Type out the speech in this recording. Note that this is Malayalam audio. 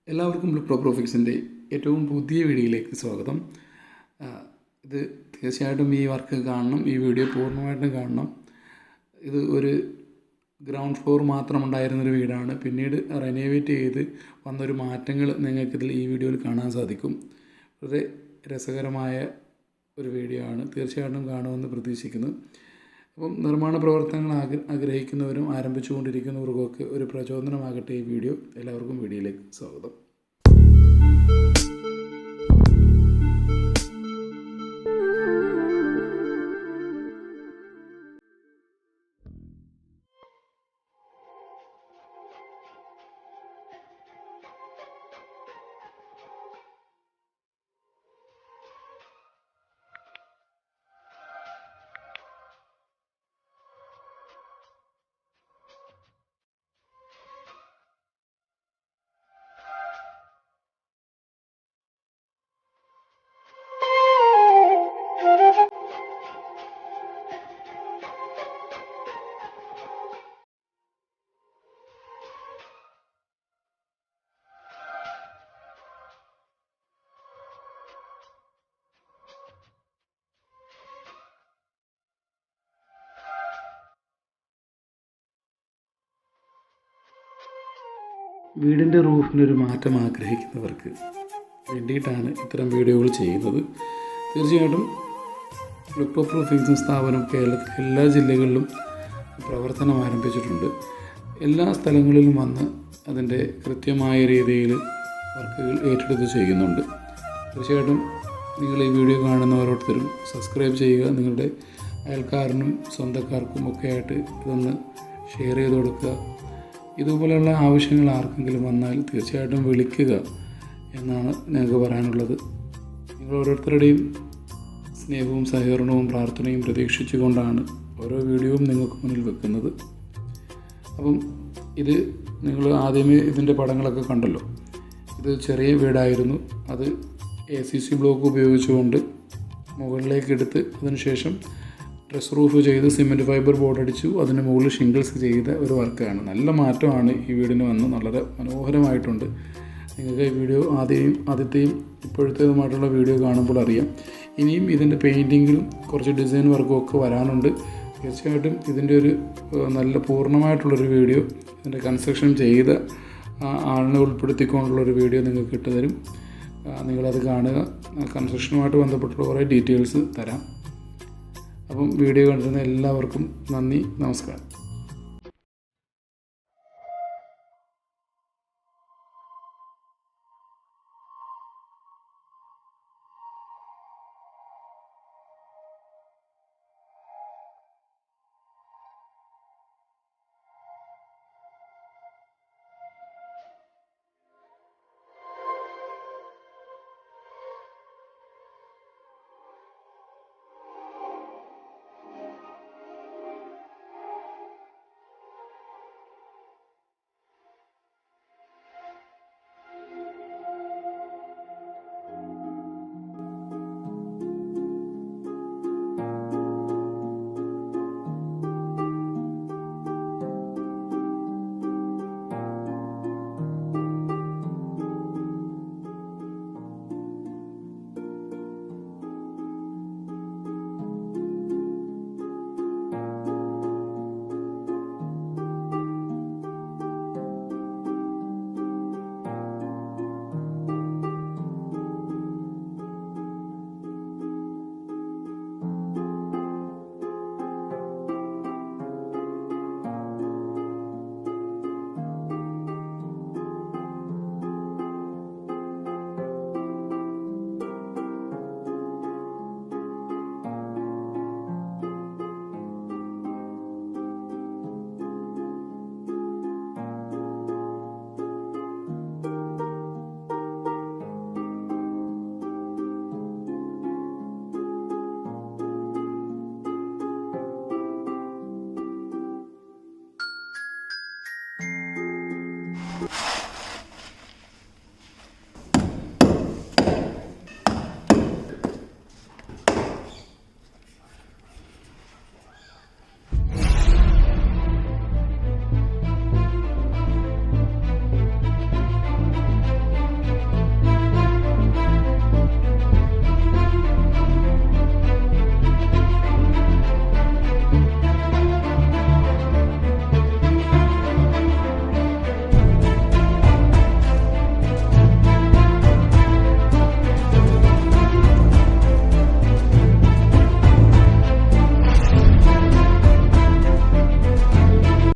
എല്ലാവർക്കും പ്രോഫിക്സിൻ്റെ ഏറ്റവും പുതിയ വീഡിയോയിലേക്ക് സ്വാഗതം. ഇത് തീർച്ചയായിട്ടും ഈ വർക്ക് കാണണം, ഈ വീഡിയോ പൂർണ്ണമായിട്ടും കാണണം. ഇത് ഒരു ഗ്രൗണ്ട് ഫ്ലോർ മാത്രമുണ്ടായിരുന്നൊരു വീടാണ്. പിന്നീട് റെനോവേറ്റ് ചെയ്ത് വന്നൊരു മാറ്റങ്ങൾ നിങ്ങൾക്കിതിൽ ഈ വീഡിയോയിൽ കാണാൻ സാധിക്കും. വളരെ രസകരമായ ഒരു വീഡിയോ ആണ്, തീർച്ചയായിട്ടും കാണുമെന്ന് പ്രതീക്ഷിക്കുന്നു. അപ്പം നിർമ്മാണ പ്രവർത്തനങ്ങൾ ആഗ്രഹിക്കുന്നവരും ആരംഭിച്ചുകൊണ്ടിരിക്കുന്നവർക്കൊക്കെ ഒരു പ്രചോദനമാകട്ടെ ഈ വീഡിയോ. എല്ലാവർക്കും വീഡിയോയിലേക്ക് സ്വാഗതം. വീടിൻ്റെ റൂഫിനൊരു മാറ്റം ആഗ്രഹിക്കുന്നവർക്ക് വേണ്ടിയിട്ടാണ് ഇത്തരം വീഡിയോകൾ ചെയ്യുന്നത്. തീർച്ചയായിട്ടും പ്രൂഫിംഗ് സ്ഥാപനം കേരളത്തിലെ എല്ലാ ജില്ലകളിലും പ്രവർത്തനം ആരംഭിച്ചിട്ടുണ്ട്. എല്ലാ സ്ഥലങ്ങളിലും വന്ന് അതിൻ്റെ കൃത്യമായ രീതിയിൽ വർക്കുകൾ ഏറ്റെടുത്ത് ചെയ്യുന്നുണ്ട്. തീർച്ചയായിട്ടും നിങ്ങൾ ഈ വീഡിയോ കാണുന്ന ഓരോരുത്തരും സബ്സ്ക്രൈബ് ചെയ്യുക. നിങ്ങളുടെ അയൽക്കാരനും സ്വന്തക്കാർക്കും ഒക്കെ ആയിട്ട് ഇതൊന്ന് ഷെയർ ചെയ്ത് കൊടുക്കുക. ഇതുപോലെയുള്ള ആവശ്യങ്ങൾ ആർക്കെങ്കിലും വന്നാൽ തീർച്ചയായിട്ടും വിളിക്കുക എന്നാണ് ഞങ്ങൾക്ക് പറയാനുള്ളത്. നിങ്ങൾ ഓരോരുത്തരുടെയും സ്നേഹവും സഹകരണവും പ്രാർത്ഥനയും പ്രതീക്ഷിച്ചുകൊണ്ടാണ് ഓരോ വീഡിയോയും നിങ്ങൾക്ക് മുന്നിൽ വെക്കുന്നത്. അപ്പം ഇത് നിങ്ങൾ ആദ്യമേ ഇതിൻ്റെ പടങ്ങളൊക്കെ കണ്ടല്ലോ. ഇത് ചെറിയ വീടായിരുന്നു. അത് ACC ബ്ലോക്ക് ഉപയോഗിച്ചുകൊണ്ട് മുകളിലേക്ക് എടുത്ത് അതിനുശേഷം ഡ്രസ് റൂഫ് ചെയ്ത് സിമെൻറ്റ് ഫൈബർ ബോർഡ് അടിച്ചു. അതിന് മുകളിൽ ഷിംഗിൾസ് ചെയ്ത ഒരു വർക്കാണ്. നല്ല മാറ്റമാണ് ഈ വീടിന് വന്ന്, വളരെ മനോഹരമായിട്ടുണ്ട്. നിങ്ങൾക്ക് ഈ വീഡിയോ ആദ്യത്തെയും ഇപ്പോഴത്തേതുമായിട്ടുള്ള വീഡിയോ കാണുമ്പോൾ അറിയാം. ഇനിയും ഇതിൻ്റെ പെയിൻറ്റിങ്ങിലും കുറച്ച് ഡിസൈൻ വർക്കും ഒക്കെ വരാനുണ്ട്. തീർച്ചയായിട്ടും ഇതിൻ്റെ ഒരു നല്ല പൂർണ്ണമായിട്ടുള്ളൊരു വീഡിയോ, ഇതിൻ്റെ കൺസ്ട്രക്ഷൻ ചെയ്ത ആളിനെ ഉൾപ്പെടുത്തിക്കൊണ്ടുള്ളൊരു വീഡിയോ നിങ്ങൾക്ക് ഇട്ടുതരും. നിങ്ങളത് കാണുക. കൺസ്ട്രക്ഷനുമായിട്ട് ബന്ധപ്പെട്ടുള്ള കുറേ ഡീറ്റെയിൽസ് തരാം. അപ്പം വീഡിയോ കണ്ടിരുന്ന എല്ലാവർക്കും നന്ദി, നമസ്കാരം.